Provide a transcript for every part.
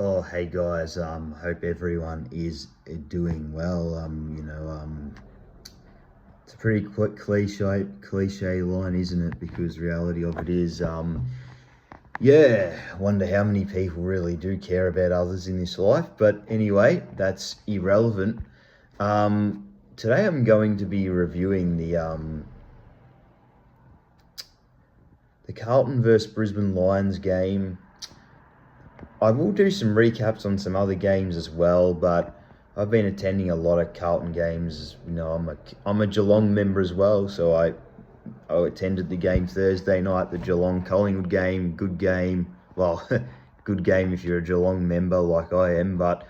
Oh, hey guys. Hope everyone is doing well. It's a pretty quick cliche line, isn't it? Because reality of it is, yeah. Wonder how many people really do care about others in this life. But anyway, that's irrelevant. Today I'm going to be reviewing the Carlton versus Brisbane Lions game. I will do some recaps on some other games as well, but I've been attending a lot of Carlton games. I'm a Geelong member as well, so I attended the game Thursday night, the Geelong Collingwood game. Good game. Well, good game if you're a Geelong member like I am, but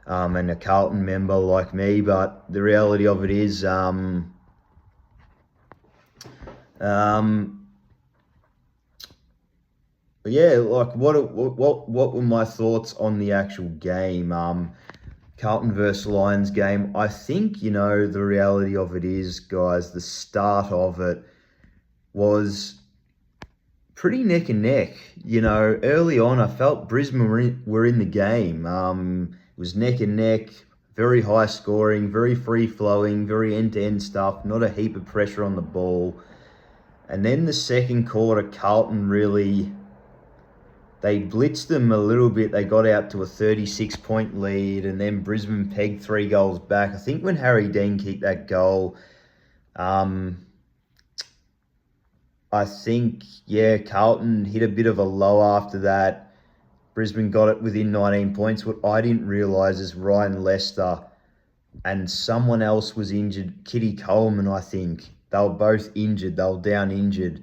and a Carlton member like me. But the reality of it is, yeah, like what were my thoughts on the actual game? Carlton versus Lions game. I think, the reality of it is, guys, the start of it was pretty neck and neck. Early on, I felt Brisbane were in the game. It was neck and neck, very high scoring, very free flowing, very end to end stuff, not a heap of pressure on the ball. And then the second quarter, Carlton really. They blitzed them a little bit. They got out to a 36-point lead, and then Brisbane pegged 3 goals back. I think when Harry Dean kicked that goal, I think, Carlton hit a bit of a low after that. Brisbane got it within 19 points. What I didn't realise is Ryan Lester and someone else was injured. Kitty Coleman, I think. They were both injured. They were down injured.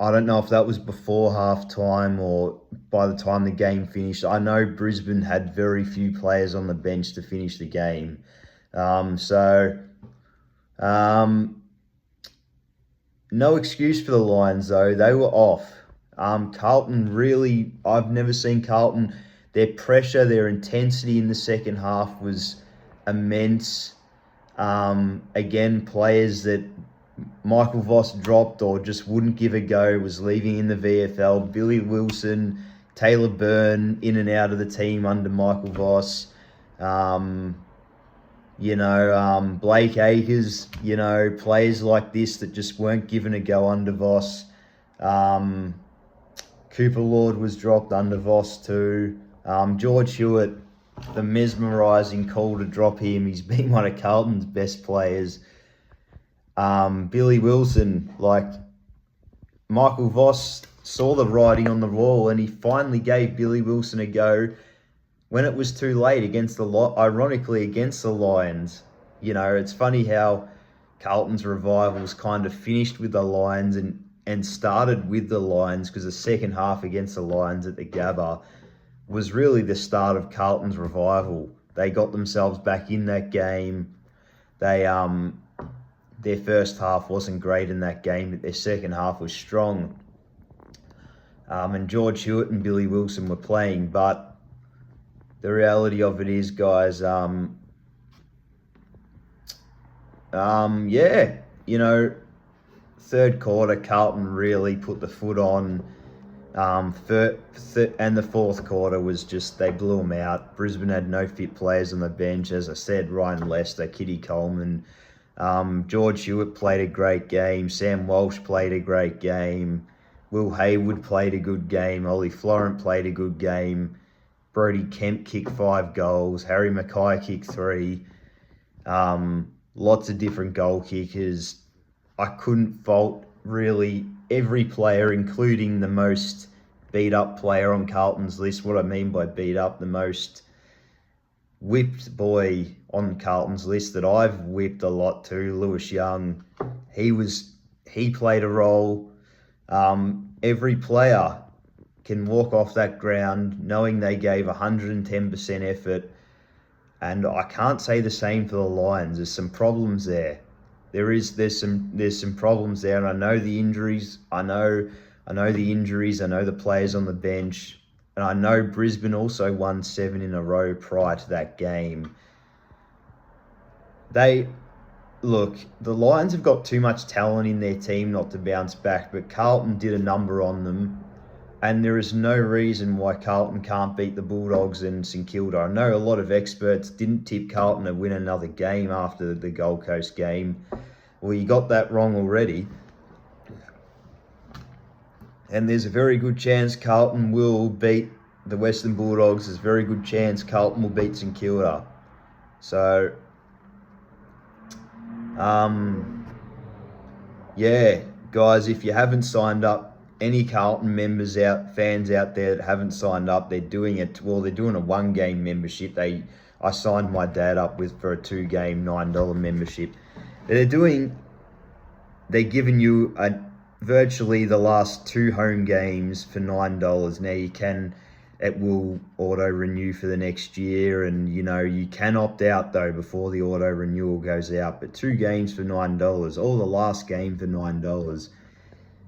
I don't know if that was before halftime or by the time the game finished. I know Brisbane had very few players on the bench to finish the game. No excuse for the Lions, though. They were off. Carlton really, I've never seen Carlton. Their pressure, their intensity in the second half was immense. Again, players that Michael Voss dropped or just wouldn't give a go, was leaving in the VFL. Billy Wilson, Taylor Byrne in and out of the team under Michael Voss. Blake Acres, players like this that just weren't given a go under Voss. Cooper Lord was dropped under Voss too. George Hewitt, the mesmerising call to drop him. He's been one of Carlton's best players. Billy Wilson, Michael Voss saw the writing on the wall and he finally gave Billy Wilson a go when it was too late ironically against the Lions. It's funny how Carlton's revivals kind of finished with the Lions and started with the Lions, because the second half against the Lions at the Gabba was really the start of Carlton's revival. They got themselves back in that game. Their first half wasn't great in that game, but their second half was strong. And George Hewitt and Billy Wilson were playing, but the reality of it is, guys, third quarter, Carlton really put the foot on. And the fourth quarter was just, they blew them out. Brisbane had no fit players on the bench. As I said, Ryan Lester, Kitty Coleman, George Hewitt played a great game. Sam Walsh played a great game. Will Hayward played a good game. Ollie Florent played a good game. Brody Kemp kicked 5 goals. Harry Mackay kicked 3. Lots of different goal kickers. I couldn't fault really every player, including the most beat up player on Carlton's list. What I mean by beat up, the most whipped boy on Carlton's list that I've whipped a lot too, Lewis Young. He played a role. Every player can walk off that ground knowing they gave 110% effort, and I can't say the same for the Lions. There's some problems there. There's some problems there, and I know the injuries. I know the injuries. I know the players on the bench. And I know Brisbane also won 7 in a row prior to that game. The Lions have got too much talent in their team not to bounce back, but Carlton did a number on them. And there is no reason why Carlton can't beat the Bulldogs and St Kilda. I know a lot of experts didn't tip Carlton to win another game after the Gold Coast game. Well, you got that wrong already. And there's a very good chance Carlton will beat the Western Bulldogs. There's a very good chance Carlton will beat St Kilda. So, yeah, guys, if you haven't signed up, any Carlton fans out there that haven't signed up, they're doing it. Well, they're doing a 1-game membership. I signed my dad up for a 2-game $9 membership. They're giving you virtually the last 2 home games for $9. Now it will auto renew for the next year, and you can opt out though before the auto renewal goes out. But 2 games for $9, all the last game for $9.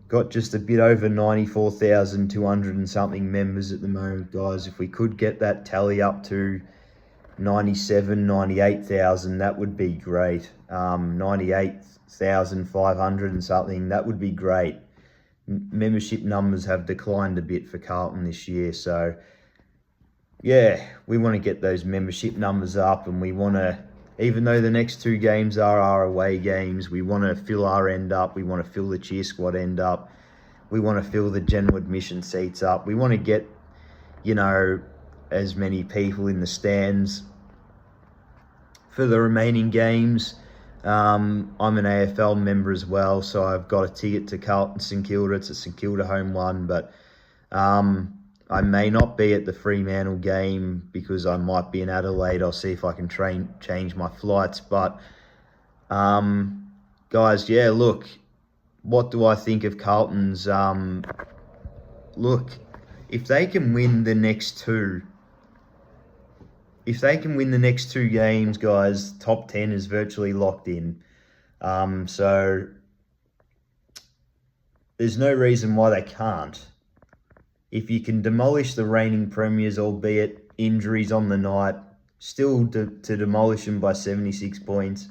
Got just a bit over 94,200 and something members at the moment, guys. If we could get that tally up to 98,000, that would be great. 98,500 and something, that would be great. Membership numbers have declined a bit for Carlton this year, so yeah, we want to get those membership numbers up, and we want to, even though the next 2 games are our away games, we want to fill our end up. We want to fill the cheer squad end up. We want to fill the general admission seats up. We want to get, as many people in the stands for the remaining games. I'm an AFL member as well, so I've got a ticket to Carlton St Kilda. It's a St Kilda home one, but I may not be at the Fremantle game because I might be in Adelaide. I'll see if I can change my flights. But, guys, yeah, look, what do I think of Carlton's? Look, if they can win the next 2, games, guys, top 10 is virtually locked in. So there's no reason why they can't. If you can demolish the reigning premiers, albeit injuries on the night, still to demolish them by 76 points.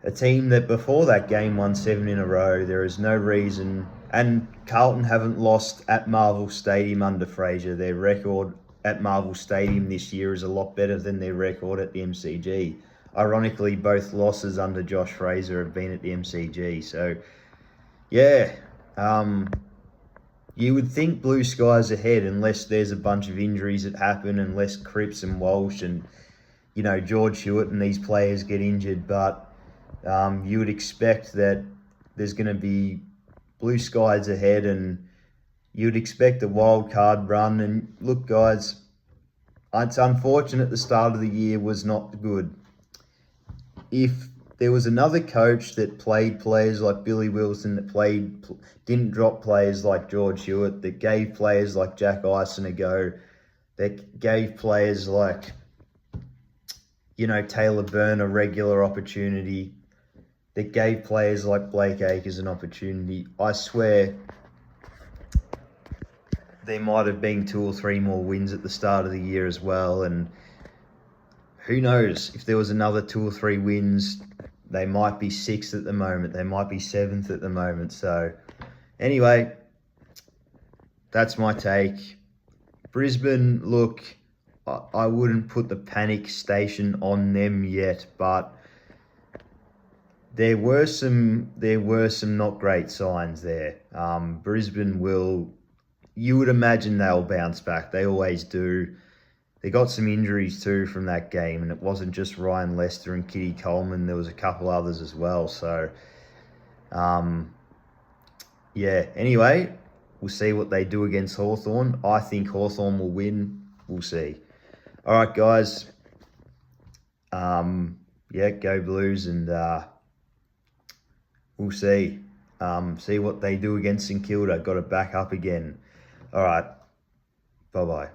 A team that before that game won 7 in a row, there is no reason. And Carlton haven't lost at Marvel Stadium under Fraser. Their record at Marvel Stadium this year is a lot better than their record at the MCG. Ironically, both losses under Josh Fraser have been at the MCG. So, yeah, you would think blue skies ahead unless there's a bunch of injuries that happen, unless Cripps and Walsh and, George Hewitt and these players get injured. But you would expect that there's going to be blue skies ahead, and you'd expect a wild card run. And look, guys, it's unfortunate the start of the year was not good. If there was another coach that played players like Billy Wilson, that didn't drop players like George Hewitt, that gave players like Jack Ison a go, that gave players like, Taylor Byrne a regular opportunity, that gave players like Blake Acres an opportunity, I swear there might have been 2 or 3 more wins at the start of the year as well. And who knows, if there was another 2 or 3 wins, they might be 6th at the moment. They might be 7th at the moment. So anyway, that's my take. Brisbane, look, I wouldn't put the panic station on them yet, but there were some not great signs there. Brisbane you would imagine they'll bounce back. They always do. They got some injuries too from that game, and it wasn't just Ryan Lester and Kitty Coleman. There was a couple others as well. So, yeah. Anyway, we'll see what they do against Hawthorn. I think Hawthorn will win. We'll see. All right, guys. Yeah, go Blues, and we'll see. See what they do against St Kilda. Got to back up again. All right. Bye-bye.